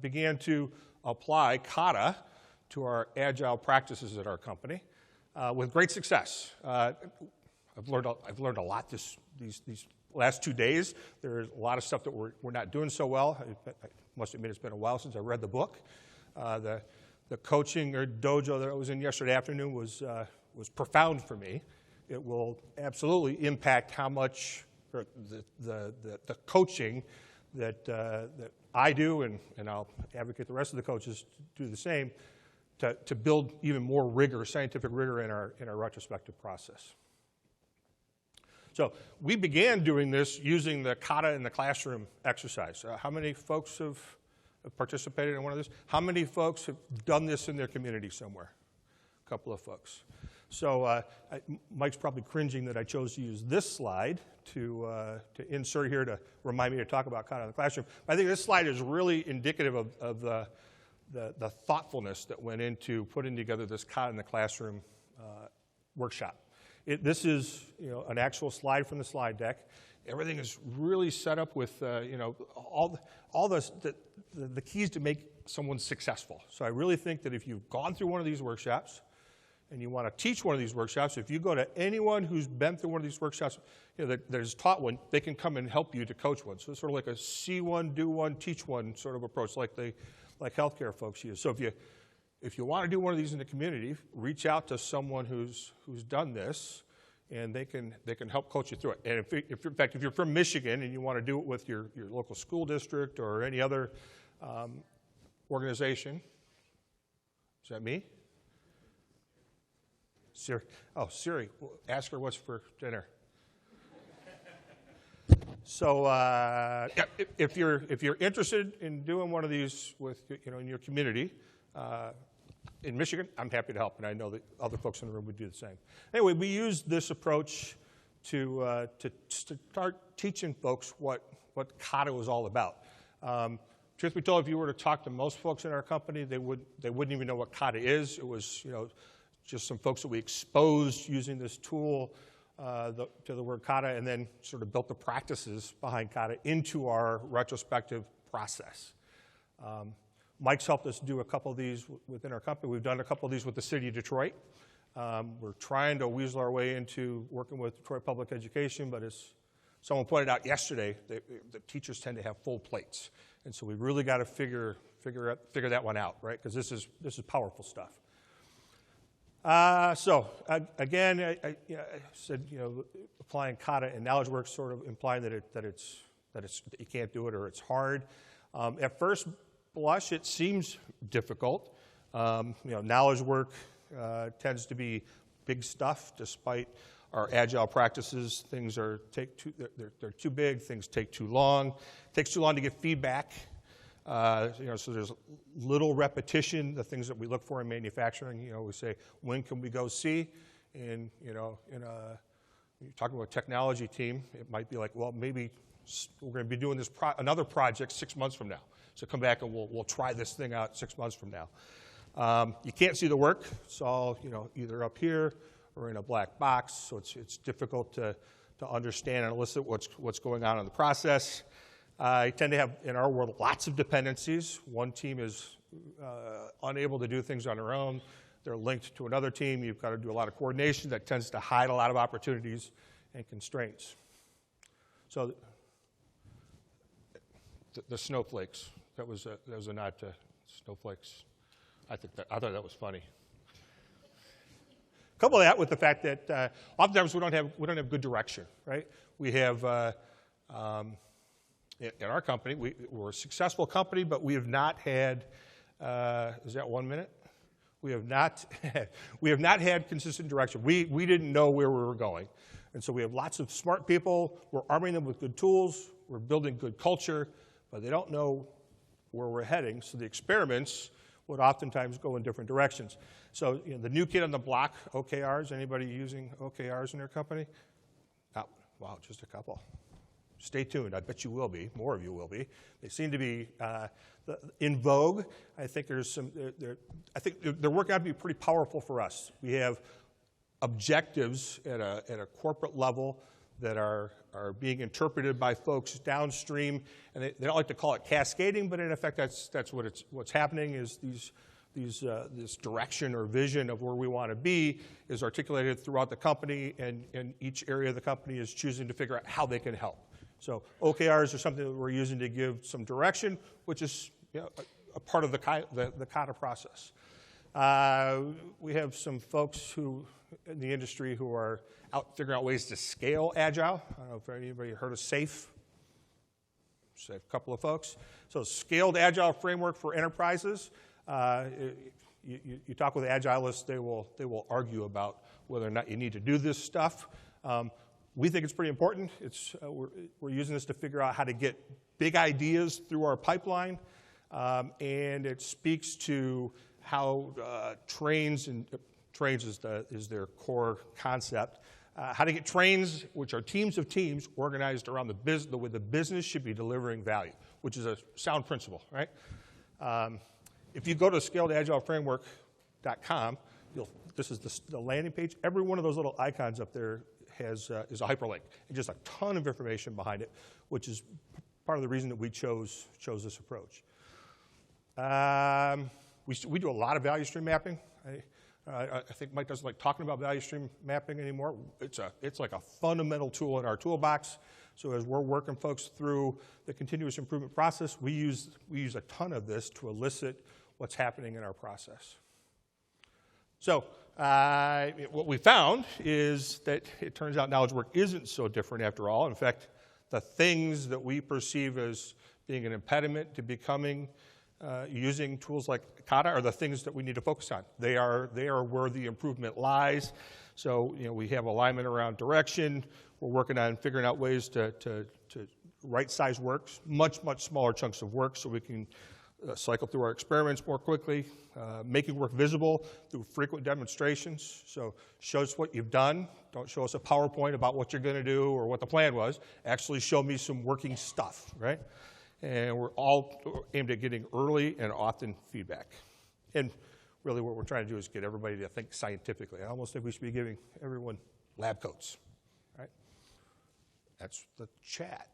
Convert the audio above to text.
began to apply Kata to our agile practices at our company with great success. I've learned a lot these last 2 days. There's a lot of stuff that we're not doing so well. I must admit it's been a while since I read the book. The coaching or dojo that I was in yesterday afternoon was profound for me. It will absolutely impact how much the coaching that I do, and I'll advocate the rest of the coaches to do the same, to build even more rigor, scientific rigor in our retrospective process. So we began doing this using the Kata in the classroom exercise. How many folks have participated in one of these? How many folks have done this in their community somewhere? A couple of folks. So Mike's probably cringing that I chose to use this slide to insert here to remind me to talk about Kata in the classroom. I think this slide is really indicative of the thoughtfulness that went into putting together this Kata in the classroom workshop. This is an actual slide from the slide deck. Everything is really set up with all the keys to make someone successful. So I really think that if you've gone through one of these workshops and you want to teach one of these workshops, if you go to anyone who's been through one of these workshops that has taught one, they can come and help you to coach one. So it's sort of like a see one, do one, teach one sort of approach, like healthcare folks use. So if you want to do one of these in the community, reach out to someone who's done this, and they can help coach you through it. And in fact, if you're from Michigan and you want to do it with your local school district or any other organization, is that me? Siri. Oh, Siri, ask her what's for dinner. So yeah, if you're interested in doing one of these with in your community in Michigan, I'm happy to help, and I know that other folks in the room would do the same. Anyway, we use this approach to start teaching folks what Kata was all about. Truth be told, if you were to talk to most folks in our company, they wouldn't even know what Kata is. It was just some folks that we exposed using this tool to the word Kata, and then sort of built the practices behind Kata into our retrospective process. Mike's helped us do a couple of these within our company. We've done a couple of these with the city of Detroit. We're trying to weasel our way into working with Detroit Public Education, but as someone pointed out yesterday, the teachers tend to have full plates. And so we've really got to figure that one out, right? Because this is powerful stuff. So again, I said applying Kata and knowledge work, sort of implying that you can't do it or it's hard. At first blush, it seems difficult. Knowledge work tends to be big stuff, despite our agile practices. Things they're too big. Things take too long. It takes too long to get feedback. So there's little repetition. The things that we look for in manufacturing, we say, when can we go see? And you're talking about a technology team, it might be like, well, maybe we're going to be doing this another project 6 months from now. So come back and we'll try this thing out 6 months from now. You can't see the work. It's all either up here or in a black box. So it's difficult to understand and elicit what's going on in the process. I tend to have, in our world, lots of dependencies. One team is unable to do things on their own. They're linked to another team. You've got to do a lot of coordination. That tends to hide a lot of opportunities and constraints. So the snowflakes, that was a nod to snowflakes. I thought that was funny. Couple that with the fact that oftentimes we don't have good direction, right? We have in our company, we're a successful company, but we have not had, is that 1 minute? We have not had consistent direction. We didn't know where we were going. And so we have lots of smart people. We're arming them with good tools. We're building good culture, but they don't know where we're heading. So the experiments would oftentimes go in different directions. So the new kid on the block, OKRs, anybody using OKRs in their company? Oh, wow, just a couple. Stay tuned. I bet you will be. More of you will be. They seem to be in vogue. I think I think they're working out to be pretty powerful for us. We have objectives at a corporate level that are being interpreted by folks downstream, and they don't like to call it cascading, but in effect that's what's happening is this direction or vision of where we want to be is articulated throughout the company, and each area of the company is choosing to figure out how they can help. So OKRs are something that we're using to give some direction, which is a part of the Kata process. We have some folks who in the industry who are out figuring out ways to scale Agile. I don't know if anybody heard of SAFe. SAFe, a couple of folks. So scaled Agile framework for enterprises. You talk with Agilists, they will argue about whether or not you need to do this stuff. We think it's pretty important. We're using this to figure out how to get big ideas through our pipeline, and it speaks to how trains is their core concept. How to get trains, which are teams of teams, organized around the way the business should be delivering value, which is a sound principle, right? If you go to scaledagileFramework.com, this is the landing page. Every one of those little icons up there is a hyperlink, and just a ton of information behind it, which is part of the reason that we chose this approach. We do a lot of value stream mapping. I think Mike doesn't like talking about value stream mapping anymore. It's like a fundamental tool in our toolbox. So as we're working folks through the continuous improvement process, we use a ton of this to elicit what's happening in our process. So what we found is that it turns out knowledge work isn't so different after all. In fact, the things that we perceive as being an impediment to becoming using tools like Kata are the things that we need to focus on. They are where the improvement lies. So we have alignment around direction. We're working on figuring out ways to right-size work, much smaller chunks of work so we can cycle through our experiments more quickly, making work visible through frequent demonstrations. So show us what you've done. Don't show us a PowerPoint about what you're going to do or what the plan was. Actually show me some working stuff, right? And we're all aimed at getting early and often feedback. And really what we're trying to do is get everybody to think scientifically. I almost think we should be giving everyone lab coats, right? That's the chat.